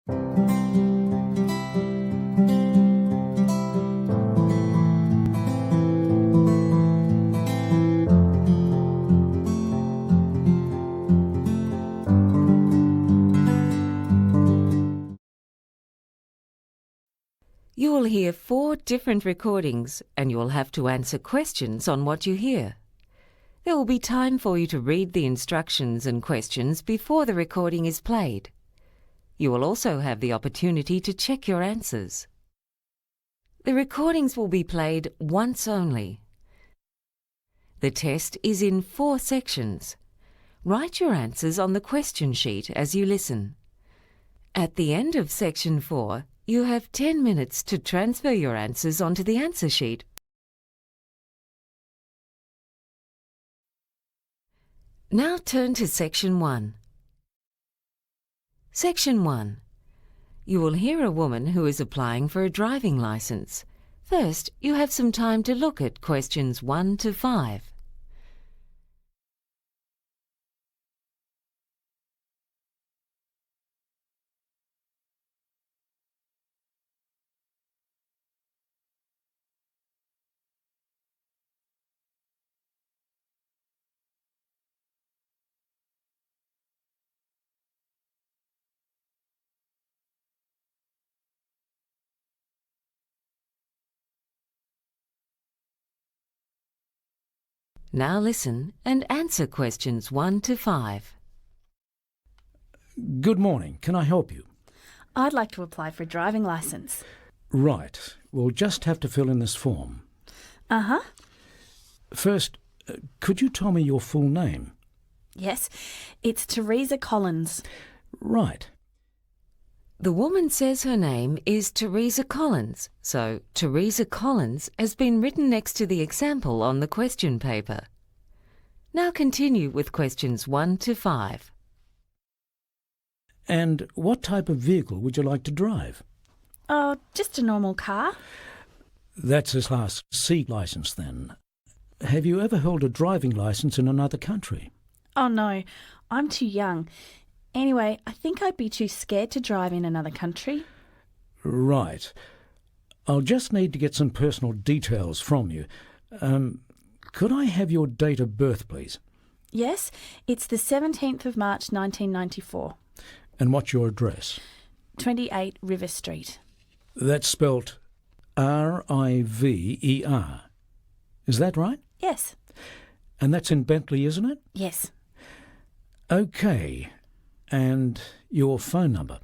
You will hear 4 different recordings and you will have to answer questions on what you hear. There will be time for you to read the instructions and questions before the recording is played. You will also have the opportunity to check your answers. The recordings will be played once only. The test is in 4 sections. Write your answers on the question sheet as you listen. At the end of section 4, you have 10 minutes to transfer your answers onto the answer sheet. Now turn to section 1. Section 1. You will hear a woman who is applying for a driving license. First, you have some time to look at questions 1 to 5. Now listen and answer questions 1 to 5. Good morning. Can I help you? I'd like to apply for a driving licence. Right. We'll just have to fill in this form. Uh-huh. First, could you tell me your full name? Yes, it's Teresa Collins. Right. The woman says her name is Teresa Collins, so Teresa Collins has been written next to the example on the question paper. Now continue with questions 1 to 5. And what type of vehicle would you like to drive? Oh, just a normal car. That's a Class C licence then. Have you ever held a driving licence in another country? Oh no, I'm too young. Anyway, I think I'd be too scared to drive in another country. Right. I'll just need to get some personal details from you. Could I have your date of birth, please? Yes, it's the 17th of March 1994. And what's your address? 28 River Street. That's spelt R-I-V-E-R. Is that right? Yes. And that's in Bentley, isn't it? Yes. OK. And your phone number?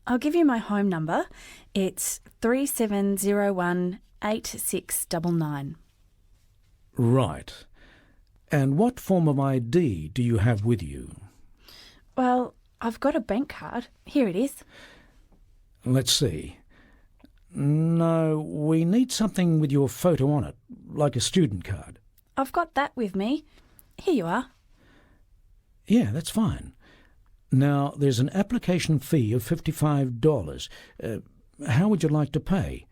I'll give you my home number. It's 3701 8699. Right. And what form of ID do you have with you? Well, I've got a bank card. Here it is. Let's see. No, we need something with your photo on it, like a student card. I've got that with me. Here you are. Yeah, that's fine. Now, there's an application fee of $55. How would you like to pay?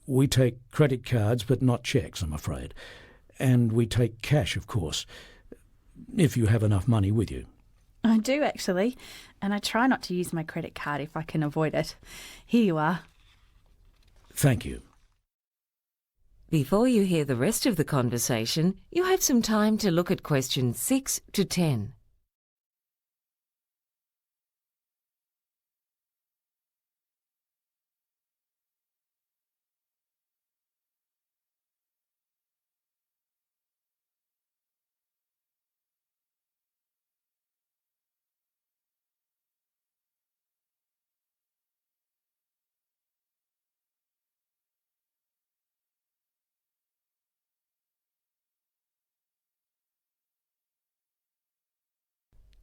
We take credit cards, but not cheques, I'm afraid. And we take cash, of course, if you have enough money with you. I do, actually. And I try not to use my credit card if I can avoid it. Here you are. Thank you. Before you hear the rest of the conversation, you have some time to look at questions 6 to 10.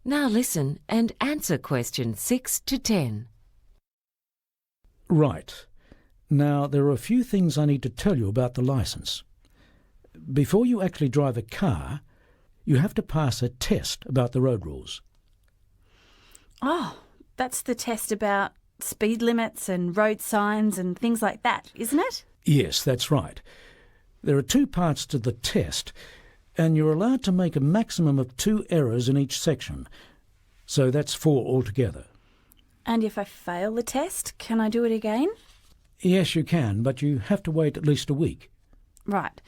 Now listen and answer questions 6 to 10. Right. Now, there are a few things I need to tell you about the licence. Before you actually drive a car, you have to pass a test about the road rules. Oh, that's the test about speed limits and road signs and things like that, isn't it? Yes, that's right. There are 2 parts to the test, and you're allowed to make a maximum of 2 errors in each section. So that's 4 altogether. And if I fail the test, can I do it again? Yes, you can, but you have to wait at least a week. Right.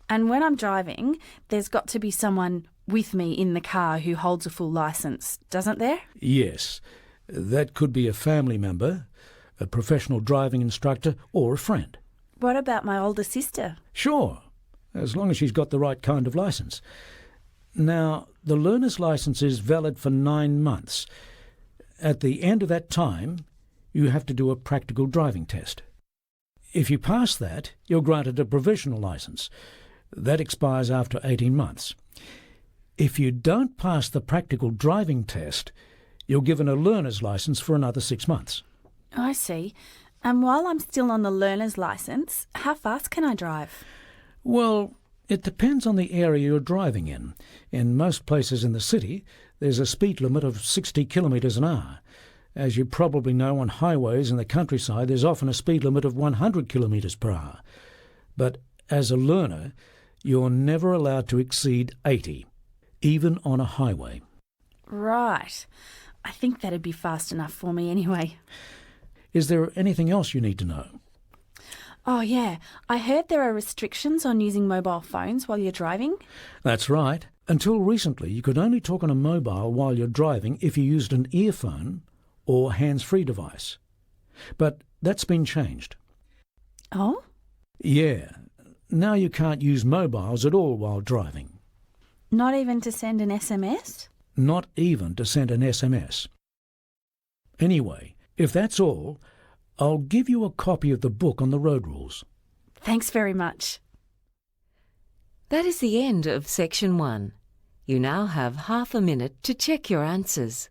And when I'm driving, there's got to be someone with me in the car who holds a full licence, doesn't there? Yes, that could be a family member, a professional driving instructor, or a friend. What about my older sister? Sure, as long as she's got the right kind of licence. Now, the learner's licence is valid for 9 months. At the end of that time, you have to do a practical driving test. If you pass that, you're granted a provisional licence. That expires after 18 months. If you don't pass the practical driving test, you're given a learner's licence for another 6 months. I see. And while I'm still on the learner's licence, how fast can I drive? Well, it depends on the area you're driving in. In most places in the city, there's a speed limit of 60 kilometres an hour. As you probably know, on highways in the countryside, there's often a speed limit of 100 kilometres per hour. But as a learner, you're never allowed to exceed 80, even on a highway. Right. I think that'd be fast enough for me anyway. Is there anything else you need to know? Oh, yeah. I heard there are restrictions on using mobile phones while you're driving. That's right. Until recently, you could only talk on a mobile while you're driving if you used an earphone or hands-free device. But that's been changed. Oh? Yeah. Now you can't use mobiles at all while driving. Not even to send an SMS? Not even to send an SMS. Anyway, if that's all, I'll give you a copy of the book on the road rules. Thanks very much. That is the end of Section 1. You now have half a minute to check your answers.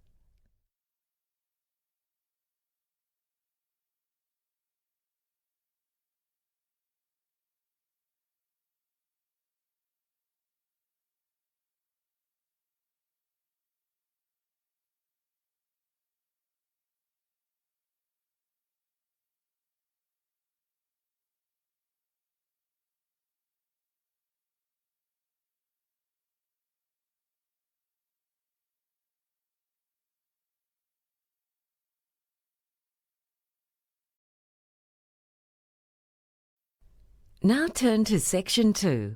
Now turn to Section 2.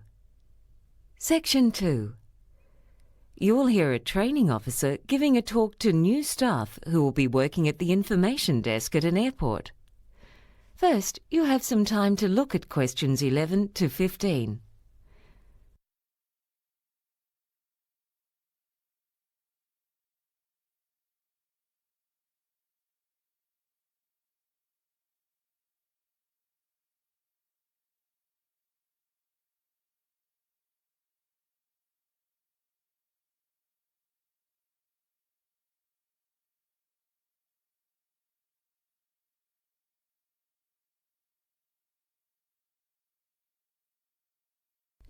Section 2. You will hear a training officer giving a talk to new staff who will be working at the information desk at an airport. First, you have some time to look at questions 11 to 15.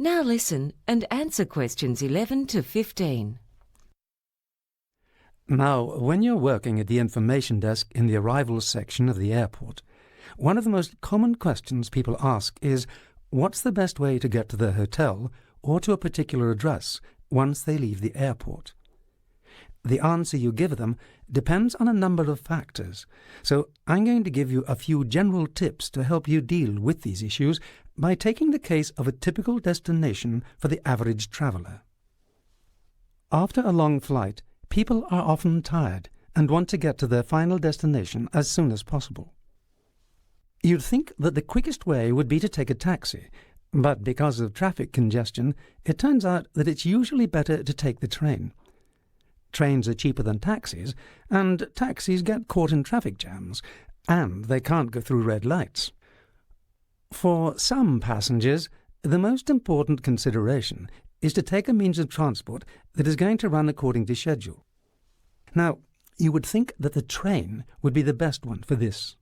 Now listen and answer questions 11 to 15. Now, when you're working at the information desk in the arrivals section of the airport, one of the most common questions people ask is, what's the best way to get to their hotel or to a particular address once they leave the airport? The answer you give them depends on a number of factors, so I'm going to give you a few general tips to help you deal with these issues by taking the case of a typical destination for the average traveller. After a long flight, people are often tired and want to get to their final destination as soon as possible. You'd think that the quickest way would be to take a taxi, but because of traffic congestion, it turns out that it's usually better to take the train. Trains are cheaper than taxis, and taxis get caught in traffic jams, and they can't go through red lights. For some passengers, the most important consideration is to take a means of transport that is going to run according to schedule. Now, you would think that the train would be the best one for this.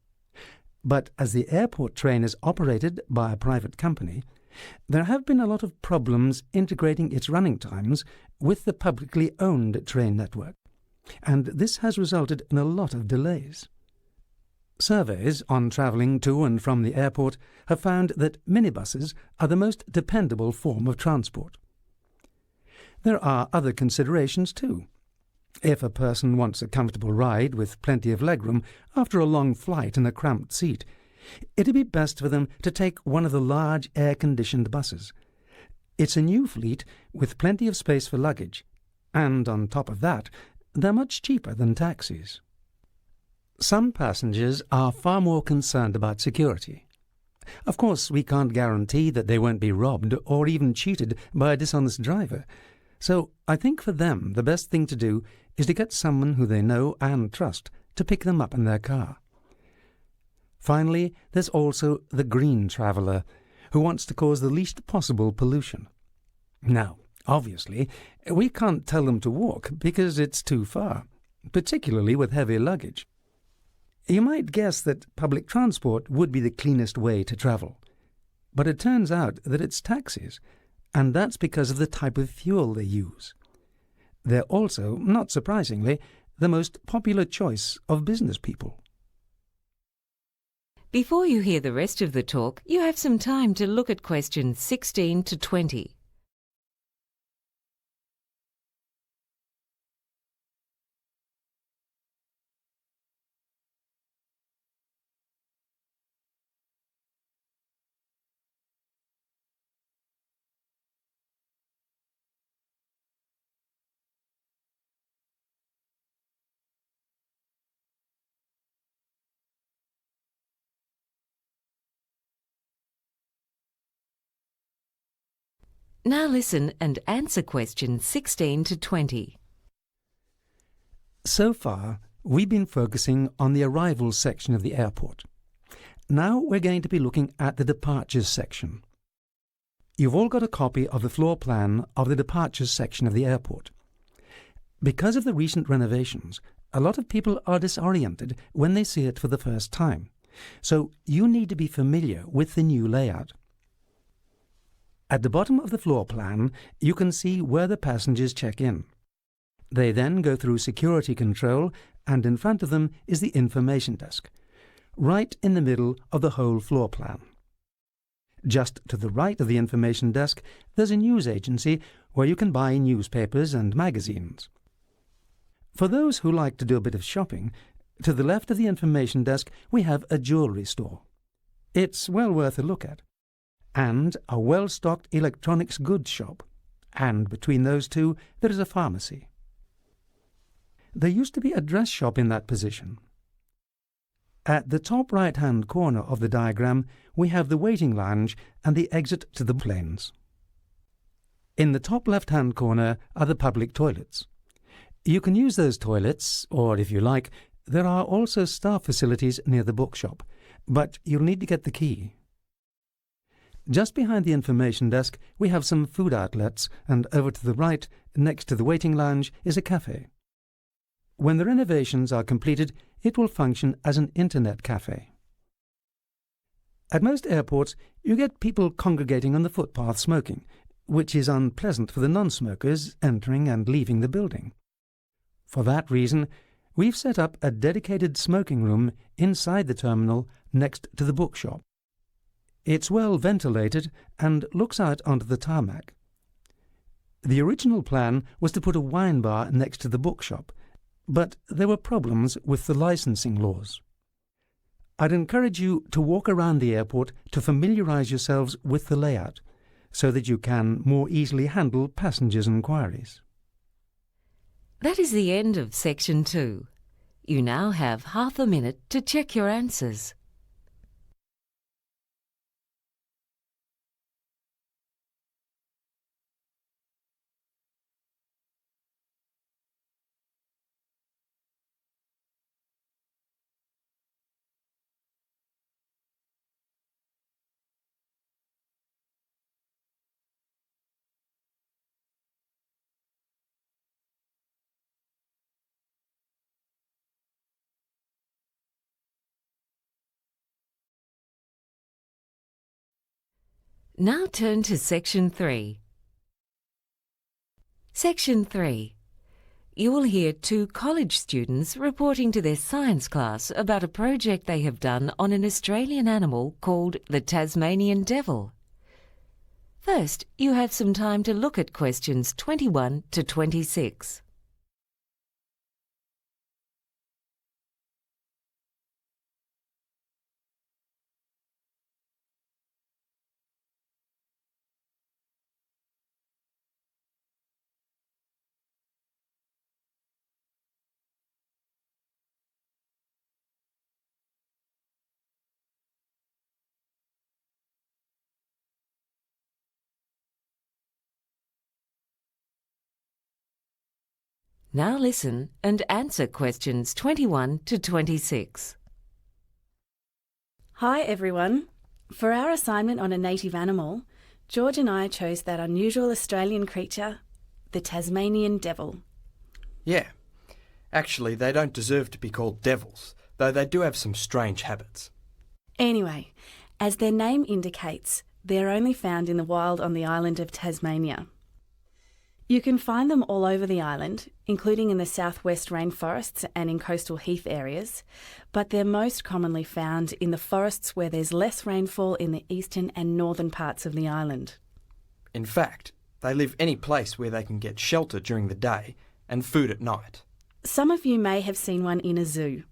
But as the airport train is operated by a private company, there have been a lot of problems integrating its running times with the publicly owned train network, and this has resulted in a lot of delays. Surveys on travelling to and from the airport have found that minibuses are the most dependable form of transport. There are other considerations too. If a person wants a comfortable ride with plenty of legroom after a long flight in a cramped seat, it'd be best for them to take one of the large air-conditioned buses. It's a new fleet with plenty of space for luggage, and on top of that, they're much cheaper than taxis. Some passengers are far more concerned about security. Of course, we can't guarantee that they won't be robbed or even cheated by a dishonest driver. So I think for them the best thing to do is to get someone who they know and trust to pick them up in their car. Finally, there's also the green traveller, who wants to cause the least possible pollution. Now, obviously, we can't tell them to walk because it's too far, particularly with heavy luggage. You might guess that public transport would be the cleanest way to travel, but it turns out that it's taxis, and that's because of the type of fuel they use. They're also, not surprisingly, the most popular choice of business people. Before you hear the rest of the talk, you have some time to look at questions 16 to 20. Now listen and answer questions 16 to 20. So far, we've been focusing on the arrivals section of the airport. Now we're going to be looking at the departures section. You've all got a copy of the floor plan of the departures section of the airport. Because of the recent renovations, a lot of people are disoriented when they see it for the first time, so you need to be familiar with the new layout. At the bottom of the floor plan, you can see where the passengers check in. They then go through security control, and in front of them is the information desk, right in the middle of the whole floor plan. Just to the right of the information desk, there's a news agency where you can buy newspapers and magazines. For those who like to do a bit of shopping, to the left of the information desk we have a jewellery store. It's well worth a look at. And a well-stocked electronics goods shop, and between those two there is a pharmacy. There used to be a dress shop in that position. At the top right-hand corner of the diagram we have the waiting lounge and the exit to the planes. In the top left-hand corner are the public toilets. You can use those toilets, or if you like, there are also staff facilities near the bookshop, but you'll need to get the key. Just behind the information desk we have some food outlets, and over to the right, next to the waiting lounge, is a cafe. When the renovations are completed, it will function as an internet cafe. At most airports, you get people congregating on the footpath smoking, which is unpleasant for the non-smokers entering and leaving the building. For that reason, we've set up a dedicated smoking room inside the terminal next to the bookshop. It's well ventilated and looks out onto the tarmac. The original plan was to put a wine bar next to the bookshop, but there were problems with the licensing laws. I'd encourage you to walk around the airport to familiarize yourselves with the layout, so that you can more easily handle passengers' inquiries. That is the end of section 2. You now have half a minute to check your answers. Now turn to Section 3. Section 3. You will hear 2 college students reporting to their science class about a project they have done on an Australian animal called the Tasmanian devil. First, you have some time to look at questions 21 to 26. Now listen and answer questions 21 to 26. Hi everyone. For our assignment on a native animal, George and I chose that unusual Australian creature, the Tasmanian devil. Yeah. Actually, they don't deserve to be called devils, though they do have some strange habits. Anyway, as their name indicates, they're only found in the wild on the island of Tasmania. You can find them all over the island, including in the southwest rainforests and in coastal heath areas, but they're most commonly found in the forests where there's less rainfall in the eastern and northern parts of the island. In fact, they live any place where they can get shelter during the day and food at night. Some of you may have seen one in a zoo.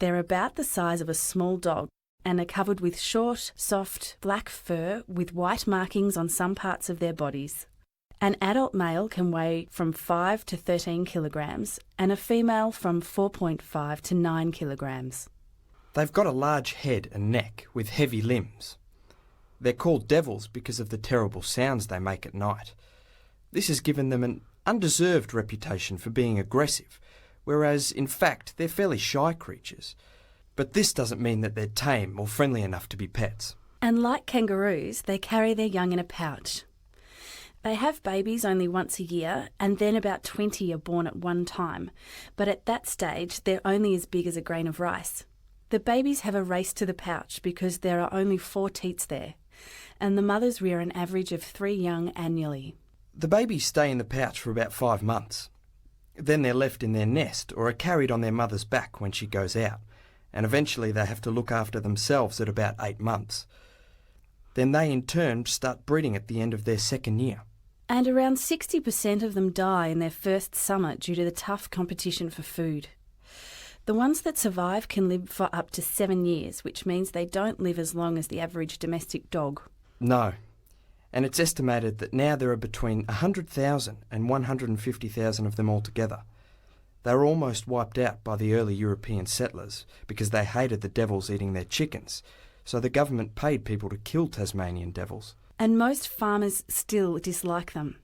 They're about the size of a small dog and are covered with short, soft, black fur with white markings on some parts of their bodies. An adult male can weigh from 5 to 13 kilograms and a female from 4.5 to 9 kilograms. They've got a large head and neck with heavy limbs. They're called devils because of the terrible sounds they make at night. This has given them an undeserved reputation for being aggressive, whereas in fact they're fairly shy creatures. But this doesn't mean that they're tame or friendly enough to be pets. And like kangaroos, they carry their young in a pouch. They have babies only once a year, and then about 20 are born at one time, but at that stage they're only as big as a grain of rice. The babies have a race to the pouch because there are only 4 teats there, and the mothers rear an average of 3 young annually. The babies stay in the pouch for about 5 months. Then they're left in their nest or are carried on their mother's back when she goes out, and eventually they have to look after themselves at about 8 months. Then they in turn start breeding at the end of their 2nd year. And around 60% of them die in their first summer due to the tough competition for food. The ones that survive can live for up to 7 years, which means they don't live as long as the average domestic dog. No. And it's estimated that now there are between 100,000 and 150,000 of them altogether. They were almost wiped out by the early European settlers because they hated the devils eating their chickens, so the government paid people to kill Tasmanian devils. And most farmers still dislike them.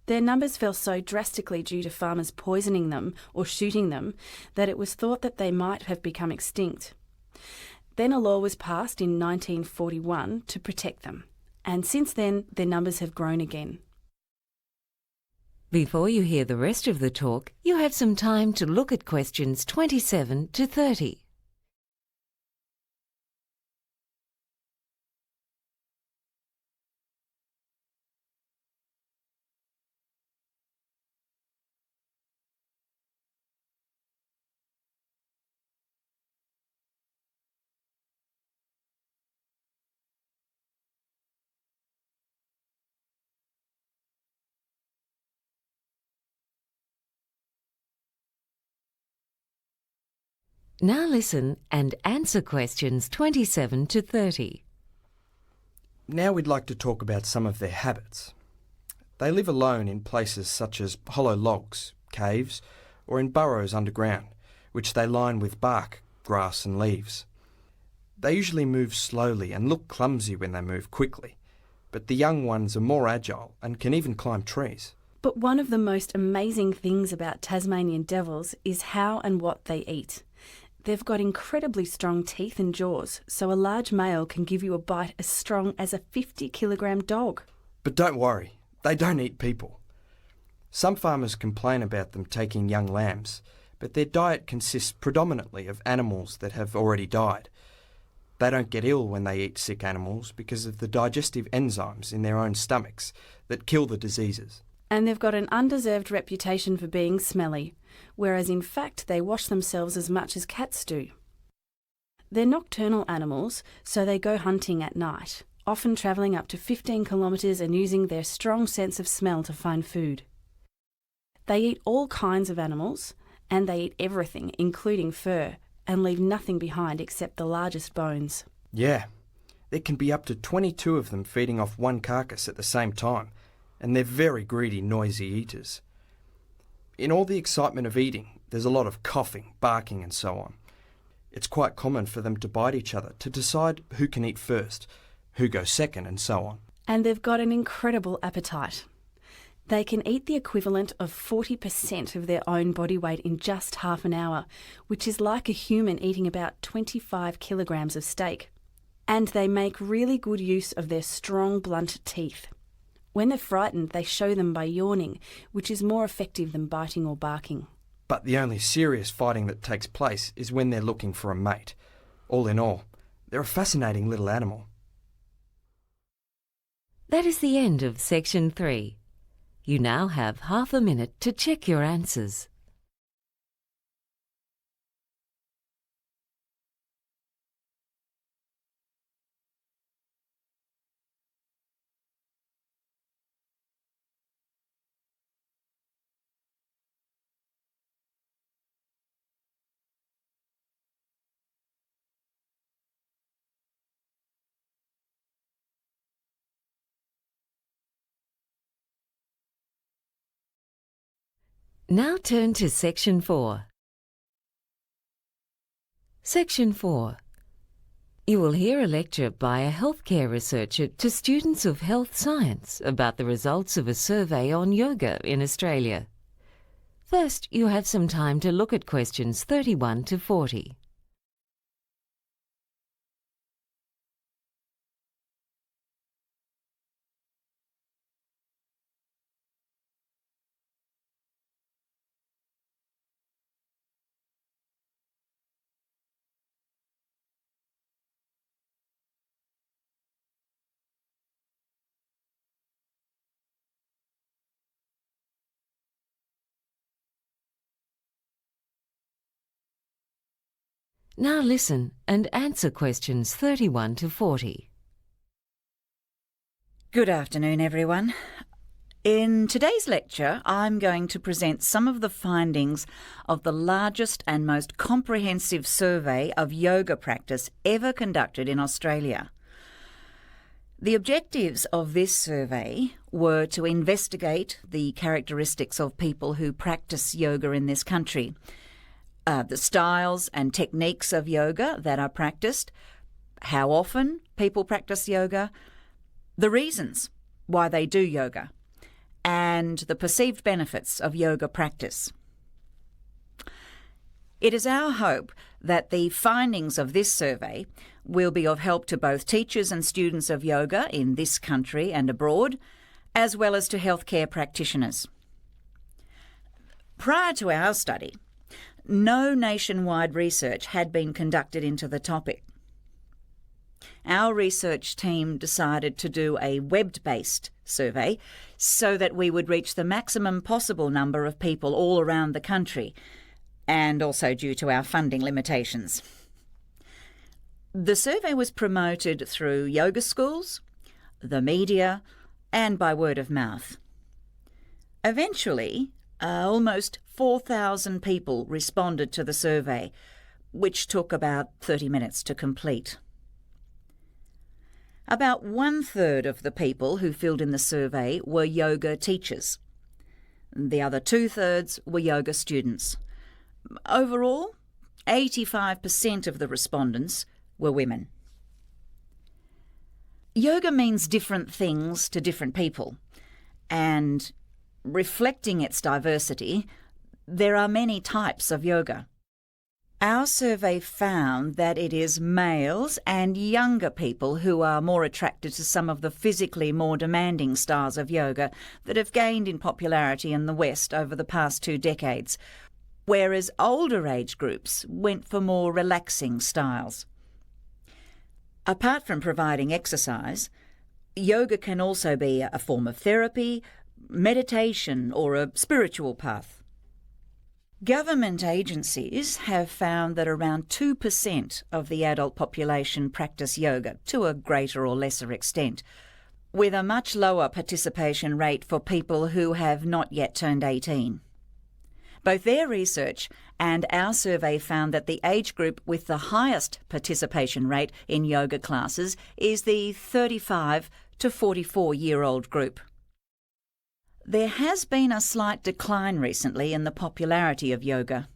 Their numbers fell so drastically due to farmers poisoning them or shooting them that it was thought that they might have become extinct. Then a law was passed in 1941 to protect them, and since then their numbers have grown again. Before you hear the rest of the talk, you have some time to look at questions 27 to 30. Now listen and answer questions 27 to 30. Now we'd like to talk about some of their habits. They live alone in places such as hollow logs, caves, or in burrows underground, which they line with bark, grass and leaves. They usually move slowly and look clumsy when they move quickly, but the young ones are more agile and can even climb trees. But one of the most amazing things about Tasmanian devils is how and what they eat. They've got incredibly strong teeth and jaws, so a large male can give you a bite as strong as a 50-kilogram dog. But don't worry, they don't eat people. Some farmers complain about them taking young lambs, but their diet consists predominantly of animals that have already died. They don't get ill when they eat sick animals because of the digestive enzymes in their own stomachs that kill the diseases. And they've got an undeserved reputation for being smelly, whereas in fact they wash themselves as much as cats do. They're nocturnal animals, so they go hunting at night, often travelling up to 15 kilometres and using their strong sense of smell to find food. They eat all kinds of animals, and they eat everything, including fur, and leave nothing behind except the largest bones. Yeah, there can be up to 22 of them feeding off one carcass at the same time, and they're very greedy, noisy eaters. In all the excitement of eating, there's a lot of coughing, barking and so on. It's quite common for them to bite each other to decide who can eat first, who goes second and so on. And they've got an incredible appetite. They can eat the equivalent of 40% of their own body weight in just half an hour, which is like a human eating about 25 kilograms of steak. And they make really good use of their strong, blunt teeth. When they're frightened, they show them by yawning, which is more effective than biting or barking. But the only serious fighting that takes place is when they're looking for a mate. All in all, they're a fascinating little animal. That is the end of Section 3. You now have half a minute to check your answers. Now turn to Section 4. Section 4. You will hear a lecture by a healthcare researcher to students of health science about the results of a survey on yoga in Australia. First, you have some time to look at questions 31 to 40. Now listen and answer questions 31 to 40. Good afternoon, everyone. In today's lecture, I'm going to present some of the findings of the largest and most comprehensive survey of yoga practice ever conducted in Australia. The objectives of this survey were to investigate the characteristics of people who practice yoga in this country, the styles and techniques of yoga that are practiced, how often people practice yoga, the reasons why they do yoga, and the perceived benefits of yoga practice. It is our hope that the findings of this survey will be of help to both teachers and students of yoga in this country and abroad, as well as to healthcare practitioners. Prior to our study, no nationwide research had been conducted into the topic. Our research team decided to do a web-based survey so that we would reach the maximum possible number of people all around the country, and also due to our funding limitations. The survey was promoted through yoga schools, the media, and by word of mouth. Eventually, almost 4,000 people responded to the survey, which took about 30 minutes to complete. About 1/3 of the people who filled in the survey were yoga teachers. The other 2/3 were yoga students. Overall, 85% of the respondents were women. Yoga means different things to different people, and reflecting its diversity, there are many types of yoga. Our survey found that it is males and younger people who are more attracted to some of the physically more demanding styles of yoga that have gained in popularity in the West over the past 2 decades, whereas older age groups went for more relaxing styles. Apart from providing exercise, yoga can also be a form of therapy, meditation, or a spiritual path. Government agencies have found that around 2% of the adult population practice yoga to a greater or lesser extent, with a much lower participation rate for people who have not yet turned 18. Both their research and our survey found that the age group with the highest participation rate in yoga classes is the 35 to 44-year-old group. There has been a slight decline recently in the popularity of yoga.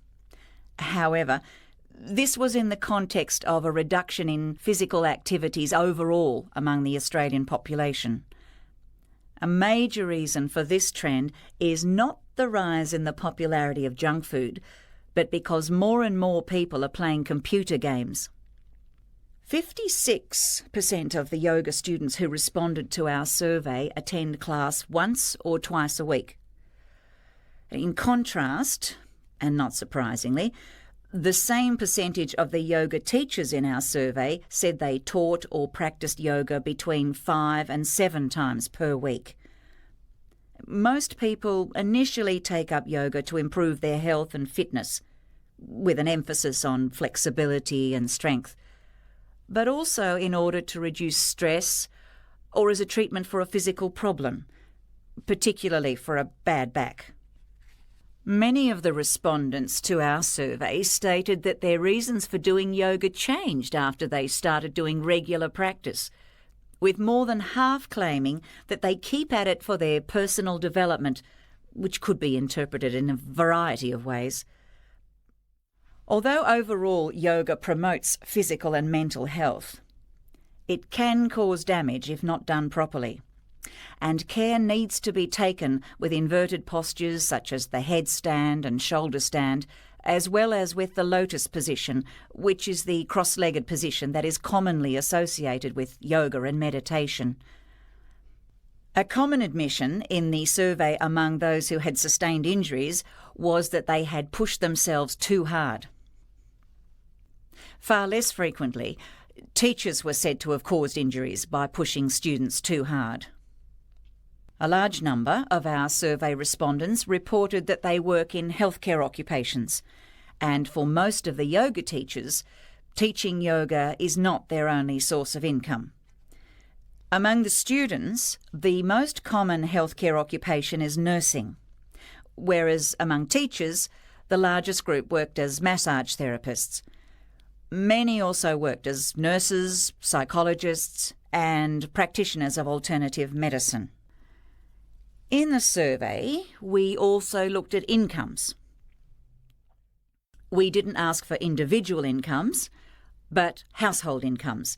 However, this was in the context of a reduction in physical activities overall among the Australian population. A major reason for this trend is not the rise in the popularity of junk food, but because more and more people are playing computer games. 56% of the yoga students who responded to our survey attend class once or twice a week. In contrast, and not surprisingly, the same percentage of the yoga teachers in our survey said they taught or practiced yoga between 5 and 7 times per week. Most people initially take up yoga to improve their health and fitness, with an emphasis on flexibility and strength, but also in order to reduce stress or as a treatment for a physical problem, particularly for a bad back. Many of the respondents to our survey stated that their reasons for doing yoga changed after they started doing regular practice, with more than half claiming that they keep at it for their personal development, which could be interpreted in a variety of ways. Although overall yoga promotes physical and mental health, it can cause damage if not done properly. And care needs to be taken with inverted postures such as the headstand and shoulder stand, as well as with the lotus position, which is the cross-legged position that is commonly associated with yoga and meditation. A common admission in the survey among those who had sustained injuries was that they had pushed themselves too hard. Far less frequently, teachers were said to have caused injuries by pushing students too hard. A large number of our survey respondents reported that they work in healthcare occupations, and for most of the yoga teachers, teaching yoga is not their only source of income. Among the students, the most common healthcare occupation is nursing, whereas among teachers, the largest group worked as massage therapists. Many also worked as nurses, psychologists, and practitioners of alternative medicine. In the survey, we also looked at incomes. We didn't ask for individual incomes, but household incomes.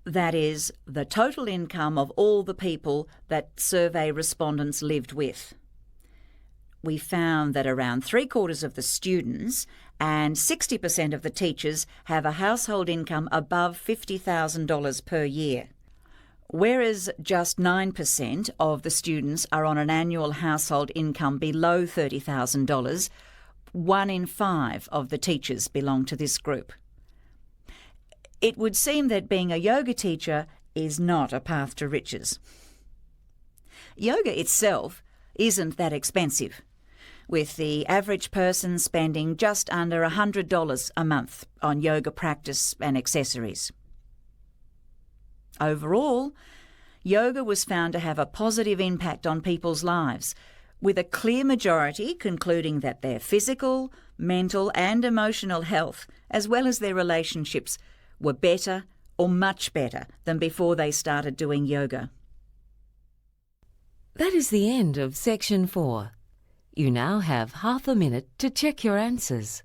That is, the total income of all the people that survey respondents lived with. We found that around 3/4 of the students and 60% of the teachers have a household income above $50,000 per year, whereas just 9% of the students are on an annual household income below $30,000. 1 in 5 of the teachers belong to this group. It would seem that being a yoga teacher is not a path to riches. Yoga itself isn't that expensive, with the average person spending just under $100 a month on yoga practice and accessories. Overall, yoga was found to have a positive impact on people's lives, with a clear majority concluding that their physical, mental and emotional health, as well as their relationships, were better or much better than before they started doing yoga. That is the end of Section 4. You now have half a minute to check your answers.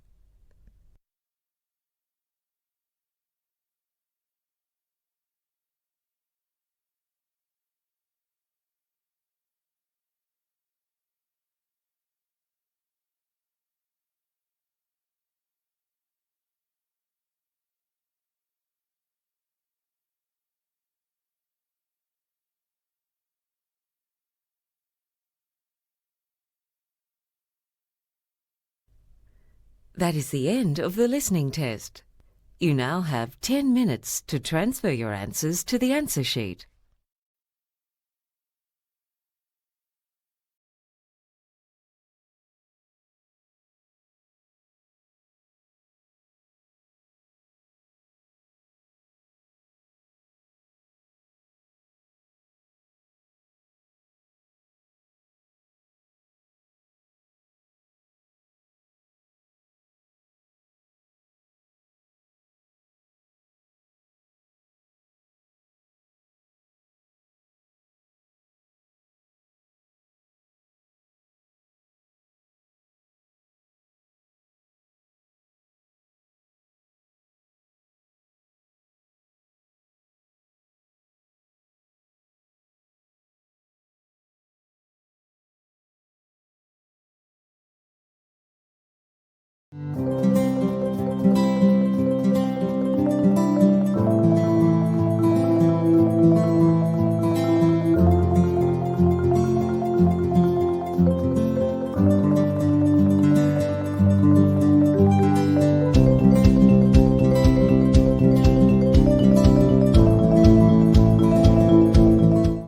That is the end of the listening test. You now have 10 minutes to transfer your answers to the answer sheet.